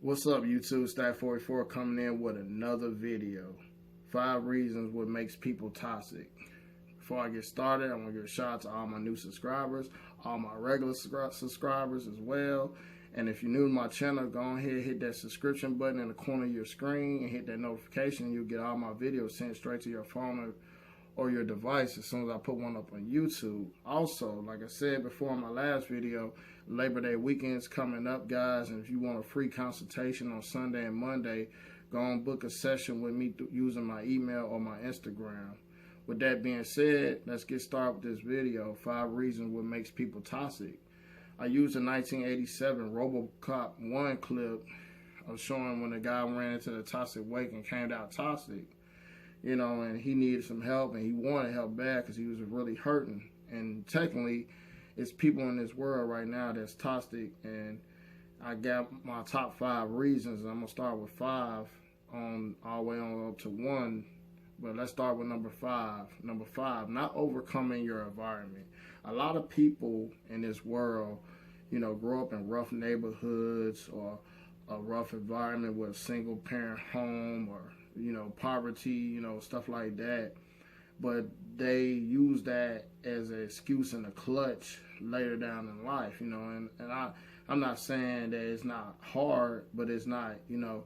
What's up, YouTube? Stack44 coming in with another video. 5 reasons what makes people toxic. Before I get started, I want to give a shout out to all my new subscribers, all my regular subscribers as well. And if you're new to my channel, go ahead, hit that subscription button in the corner of your screen and hit that notification. You'll get all my videos sent straight to your phone or your device as soon as I put one up on YouTube. Also, like I said before in my last video, Labor Day weekend's coming up, guys, and if you want a free consultation on Sunday and Monday, go and book a session with me using my email or my Instagram. With that being said, let's get started with this video. 5 reasons what makes people toxic. I used a 1987 RoboCop 1 clip of showing when the guy ran into the toxic wake and came out toxic. You know, and he needed some help, and he wanted help bad because he was really hurting. And technically, it's people in this world right now that's toxic, and I got my top 5 reasons. I'm gonna start with 5 on all the way on up to 1, but let's start with number 5. Number 5, not overcoming your environment. A lot of people in this world, you know, grow up in rough neighborhoods or a rough environment with a single parent home or, you know, poverty, you know, stuff like that. But they use that as an excuse and a clutch later down in life, you know. And I'm not saying that it's not hard, but it's not, you know,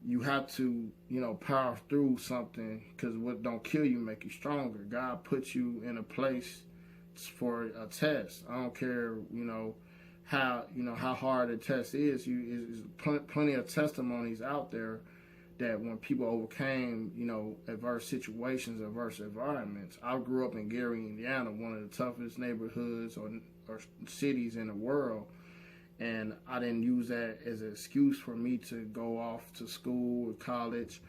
you have to, you know, power through something, because what don't kill you make you stronger. God puts you in a place for a test. I don't care, you know, how hard the test is. There's plenty of testimonies out there that when people overcame, you know, adverse situations, adverse environments. I grew up in Gary, Indiana, one of the toughest neighborhoods or cities in the world, and I didn't use that as an excuse for me to go off to school or college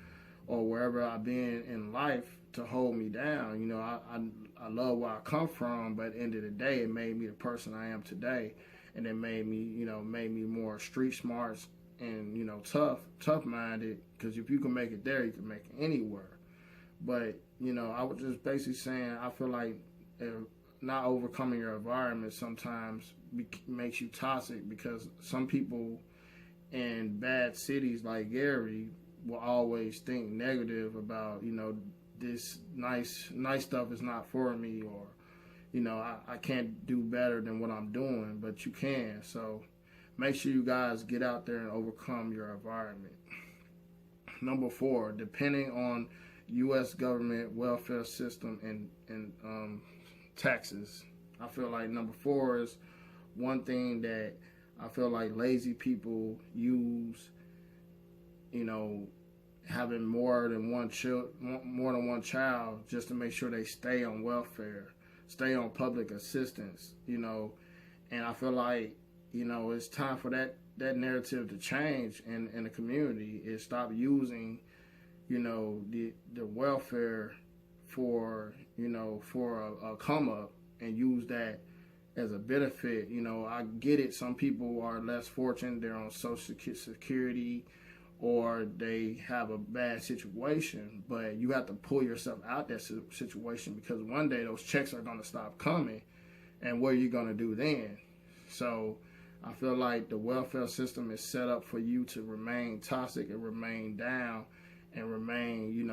or wherever I've been in life to hold me down. You know, I love where I come from, but at the end of the day, it made me the person I am today, and it made me more street smart and, you know, tough-minded, because if you can make it there, you can make it anywhere. But, you know, I was just basically saying, I feel like not overcoming your environment sometimes makes you toxic, because some people in bad cities like Gary will always think negative about, you know, this nice stuff is not for me, or, you know, I can't do better than what I'm doing, but you can. So make sure you guys get out there and overcome your environment. Number 4, depending on U.S. government welfare system and taxes. I feel like number 4 is one thing that I feel like lazy people use, you know, having more than one child just to make sure they stay on welfare, stay on public assistance, you know. And I feel like, you know, it's time for that narrative to change in the community. Is stop using, you know, the welfare for, you know, for a come up, and use that as a benefit. You know, I get it. Some people are less fortunate. They're on Social Security, or they have a bad situation, but you have to pull yourself out that situation, because one day those checks are going to stop coming, and what are you going to do then? So I feel like the welfare system is set up for you to remain toxic and remain down and remain, you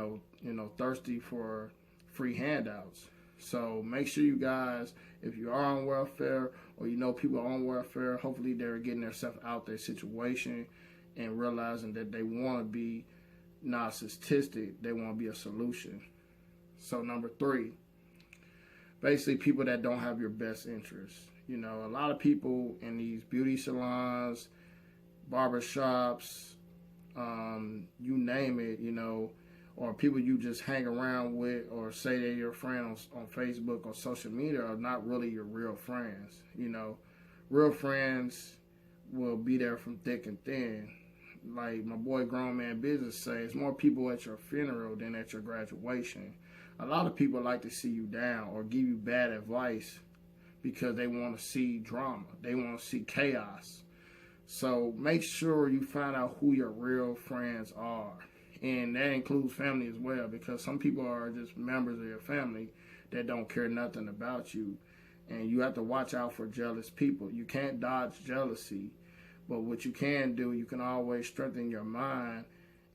know, thirsty for free handouts. So make sure you guys, if you are on welfare or you know people on welfare, hopefully they're getting themselves out their situation and realizing that they want to be not a statistic, they want to be a solution. So number 3, basically people that don't have your best interests. You know, a lot of people in these beauty salons, barbershops, you name it, you know, or people you just hang around with or say they're your friends on Facebook or social media are not really your real friends. You know, real friends will be there from thick and thin. Like my boy Grown Man Business says, more people at your funeral than at your graduation. A lot of people like to see you down or give you bad advice because they want to see drama. They want to see chaos. So make sure you find out who your real friends are. And that includes family as well, because some people are just members of your family that don't care nothing about you. And you have to watch out for jealous people. You can't dodge jealousy. But what you can do, you can always strengthen your mind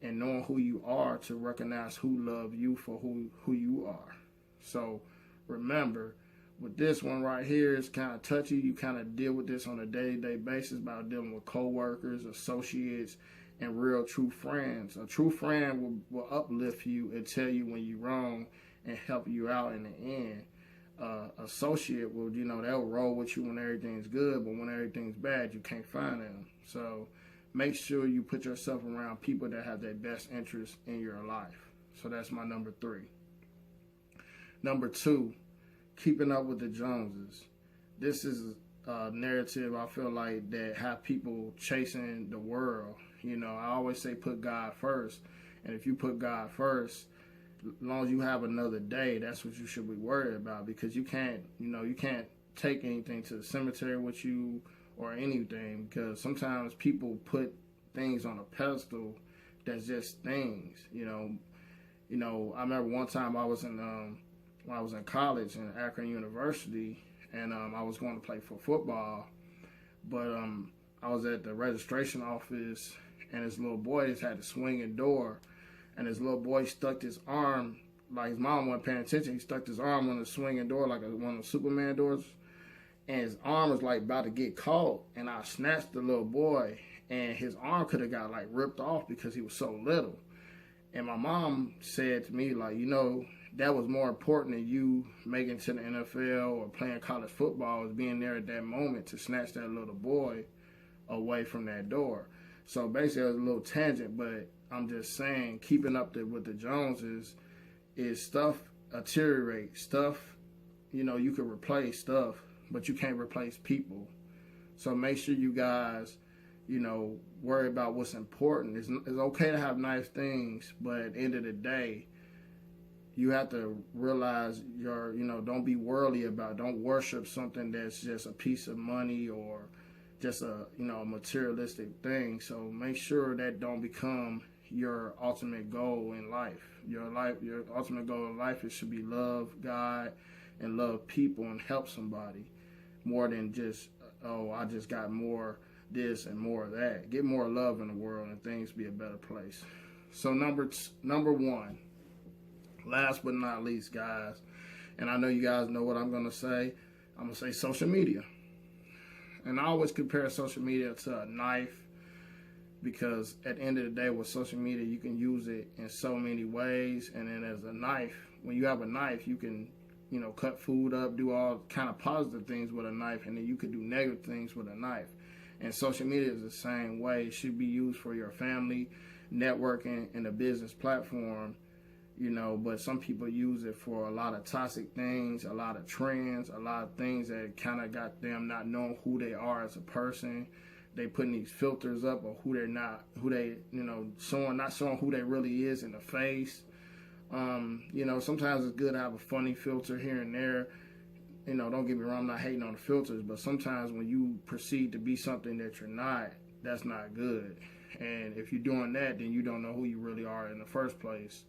and knowing who you are to recognize who love you for who you are. So remember, with this one right here, it's kind of touchy. You kind of deal with this on a day-to-day basis by dealing with coworkers, associates, and real true friends. A true friend will uplift you and tell you when you're wrong and help you out in the end. Associate will, they'll roll with you when everything's good, but when everything's bad, you can't find them. So make sure you put yourself around people that have their best interest in your life. So that's my number 3. Number 2, keeping up with the Joneses. This is a narrative I feel like that have people chasing the world. I always say put God first. And if you put God first, as long as you have another day, that's what you should be worried about, because you can't take anything to the cemetery with you or anything, because sometimes people put things on a pedestal that's just things. I remember one time when I was in college in Akron University, and I was going to play for football, but I was at the registration office, and this little boy just had a swinging door, and this little boy stuck his arm, like his mom wasn't paying attention, he stuck his arm on the swinging door like one of the Superman doors, and his arm was like about to get caught, and I snatched the little boy, and his arm could have got like ripped off because he was so little. And my mom said to me, like, that was more important than you making to the NFL or playing college football, was being there at that moment to snatch that little boy away from that door. So basically it was a little tangent, but I'm just saying, keeping up with the Joneses is stuff deteriorate. Stuff, you can replace stuff, but you can't replace people. So make sure you guys, worry about what's important. It's okay to have nice things, but at the end of the day, you have to realize don't be worldly about it. Don't worship something that's just a piece of money or just a materialistic thing. So make sure that don't become your ultimate goal in life. Your ultimate goal in life, it should be love God and love people and help somebody, more than just, I just got more this and more of that. Get more love in the world and things be a better place. So number 1, last but not least, guys, and I know you guys know what I'm going to say. I'm going to say social media. And I always compare social media to a knife, because at the end of the day with social media, you can use it in so many ways. And then as a knife, when you have a knife, you can, cut food up, do all kind of positive things with a knife, and then you could do negative things with a knife. And social media is the same way. It should be used for your family, networking, and a business platform. But some people use it for a lot of toxic things, a lot of trends, a lot of things that kind of got them not knowing who they are as a person. They putting these filters up of not showing who they really is in the face. Sometimes it's good to have a funny filter here and there. Don't get me wrong, I'm not hating on the filters, but sometimes when you proceed to be something that you're not, that's not good. And if you're doing that, then you don't know who you really are in the first place.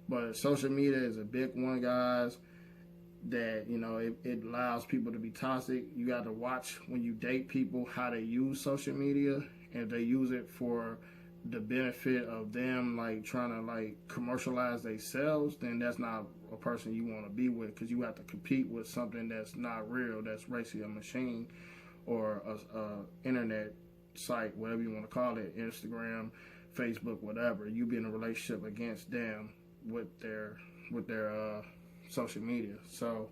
But social media is a big one, guys, that, it allows people to be toxic. You got to watch when you date people how they use social media. And if they use it for the benefit of them, like trying to like commercialize themselves, then that's not a person you want to be with, because you have to compete with something that's not real, that's basically a machine or a internet site, whatever you want to call it, Instagram, Facebook, whatever. You be in a relationship against them with their social media. So,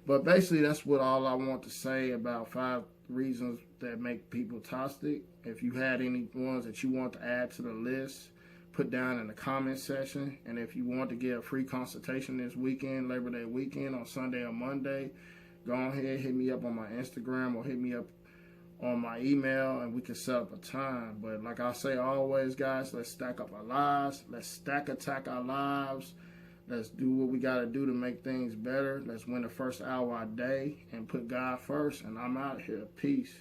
but basically that's what all I want to say about 5 reasons that make people toxic. If you had any ones that you want to add to the list, put down in the comment section. And if you want to get a free consultation this weekend, Labor Day weekend, on Sunday or Monday, go ahead, hit me up on my Instagram or hit me up on my email, and we can set up a time. But like I say always, guys, let's stack up our lives. Let's attack our lives. Let's do what we got to do to make things better. Let's win the first hour of our day and put God first. And I'm out here. Peace.